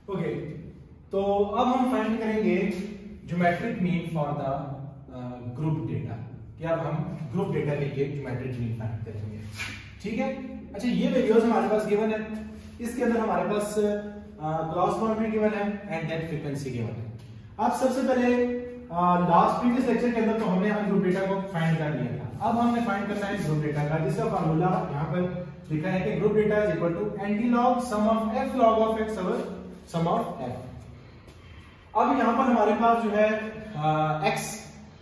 Okay, तो अब हम फाइंड करेंगे geometric mean for the group data, कि अब हम ग्रुप डेटा के लिए ज्योमेट्रिक मीन फाइंड करेंगे। ठीक है, अच्छा ये वैल्यूज हमारे पास गिवन है, इसके अंदर हमारे पास क्रॉस बाउंड्री गिवन है एंड दैट फ्रीक्वेंसी गिवन है। अब सबसे पहले लास्ट प्रीवियस लेक्चर के अंदर तो हमने ग्रुप डेटा को फाइंड कर लिया था, अब हमने फाइंड करना है ग्रुप डेटा का, जिसका फार्मूला यहाँ पर लिखा है कि group data is equal to anti log sum of f log of x over sum of f. अब यहाँ पर हमारे पास जो है एक्स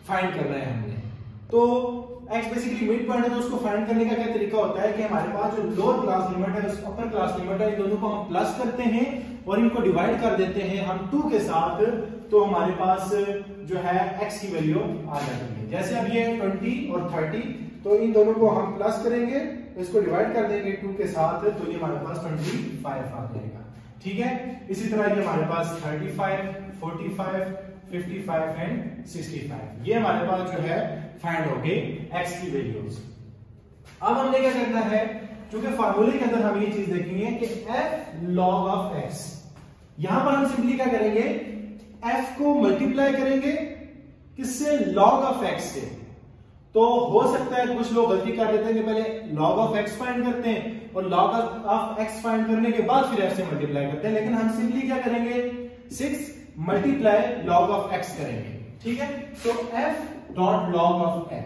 फाइंड करना है हमने, तो x बेसिकली मिड पॉइंट है, तो उसको फाइंड करने का क्या तरीका होता है कि हमारे पास जो लोअर क्लास लिमिट है उस अपर क्लास लिमिट है, इन दोनों को हम प्लस करते हैं और इनको डिवाइड कर देते हैं हम 2 के साथ, तो हमारे पास जो है x की वैल्यू आ जाती है। जैसे अब ये 20 और 30, तो इन दोनों को हम प्लस करेंगे, इसको डिवाइड कर देंगे 2 के साथ, तो ये हमारे पास 25 आ जाएगा। ठीक है, इसी तरह ये हमारे पास 35, 45, 55 एंड 65, ये हमारे पास जो है फाइंड हो गए x की वैल्यूज। अब हमने क्या करना है, क्योंकि फार्मूले के अंदर हम ये चीज देखेंगे कि f log of x, यहां पर हम सिंपली क्या करेंगे, f को मल्टीप्लाई करेंगे किससे, log of x से। तो हो सकता है कुछ लोग गलती कर देते हैं कि पहले log of x फाइंड करते हैं और log of x फाइंड करने के बाद फिर f से मल्टीप्लाई करते हैं, लेकिन हम सिंपली क्या करेंगे, 6 मल्टीप्लाई log of x करेंगे। ठीक है, तो f dot log of x।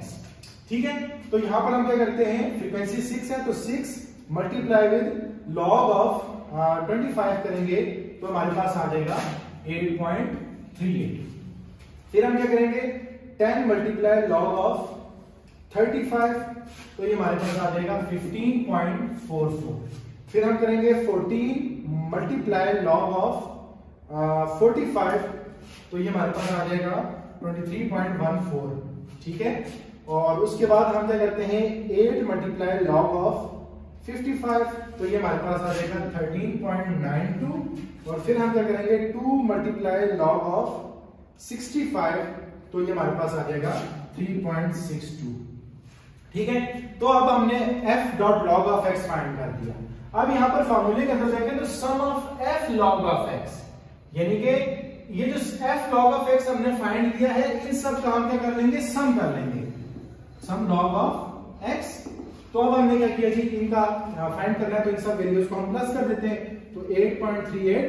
ठीक है, तो यहां पर हम क्या करते हैं, फ्रीक्वेंसी 6 है तो 6 मल्टीप्लाई विद log of 25 करेंगे, तो हमारे पास आ जाएगा 8.38। फिर हम क्या करेंगे, 10 मल्टीप्लाई log of 35, तो ये हमारे पास आ जाएगा 15.44। फिर हम करेंगे 14 मल्टीप्लाई log of 45, तो ये हमारे पास आ जाएगा 23.14। ठीक है, और उसके बाद हम क्या करते हैं, 8 मल्टीप्लाई log of 55, तो ये हमारे पास आ जाएगा 13.92, और फिर हम क्या करेंगे, 2 मल्टीप्लाई log of 65, तो ये हमारे पास आ जाएगा 3.62। ठीक है, तो अब हमने f dot log of x find कर दिया। अब यहां पर फॉर्मूले के अंदर देखें तो सम of f log of x, यानी कि ये जो f log of x हमने फाइंड किया है, इन सब का हम क्या कर लेंगे, सम कर लेंगे, सम log of x। तो अब हमने क्या किया जी, इनका फाइंड करना है, तो इन सब वैल्यूज को हम प्लस कर देते हैं, तो 8.38,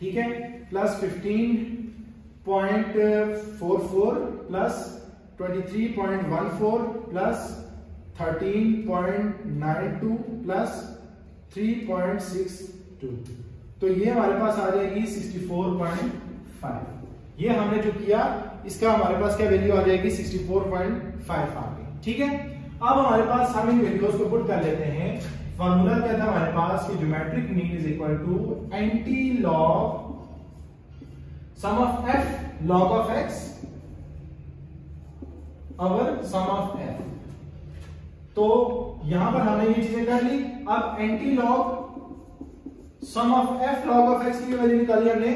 ठीक है, प्लस 15.44 प्लस 23.14 प्लस 13.92 प्लस 3.62, तो ये हमारे पास आ जाएगी 64.5। ये हमने जो किया, इसका हमारे पास क्या वैल्यू आ जाएगी, 64.5 आ गई। ठीक है, अब हमारे पास हम इन वैल्यूज को पुट कर लेते हैं। फॉर्मूला क्या था हमारे पास कि geometric mean is equal to anti log sum of f log of x over sum of f। तो यहां पर हमने ये चीजें कर ली। अब anti log sum of f log of x की वैल्यू निकाली हमने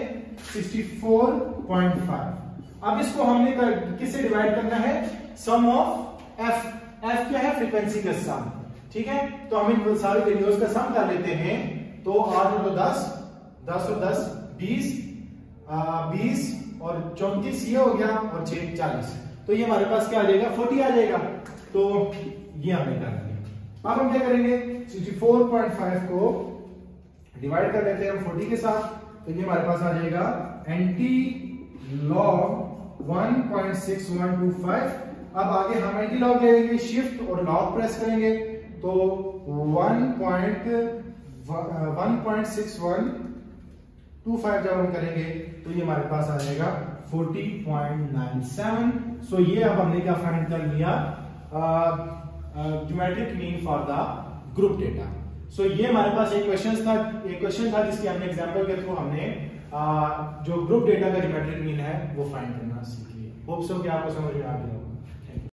64.5। अब इसको हमने किससे डिवाइड करना है, सम ऑफ f। f क्या है, फ्रीक्वेंसी का सम। ठीक है, तो हम इन सारे वैल्यूज का सम कर लेते हैं, तो 8 और 10, 10 और 10 20, 20 और 34 ये हो गया, और 6 40, तो ये हमारे पास क्या आ जाएगा, 40 आ जाएगा। तो ये हमने कर दिया। अब हम क्या करेंगे, 64.5 को डिवाइड कर लेते हैं हम 40 के साथ, तो ये हमारे पास आ जाएगा एंटी लॉग 1.6125। अब आगे हम एंटी लॉग लेंगे, शिफ्ट और लॉग प्रेस करेंगे, तो 1.6125 जब हम करेंगे, तो ये हमारे पास आ जाएगा 40.97। सो ये अब हमने क्या फाइंड कर लिया, geometric mean for the group data. So ये हमारे पास एक क्वेश्चन था जिसके हमने एग्जांपल के थ्रू हमने जो ग्रुप डेटा का ज्योमेट्रिक मीन है वो फाइंड करना सीख लिया। होप सो कि आपको समझ में आ गया।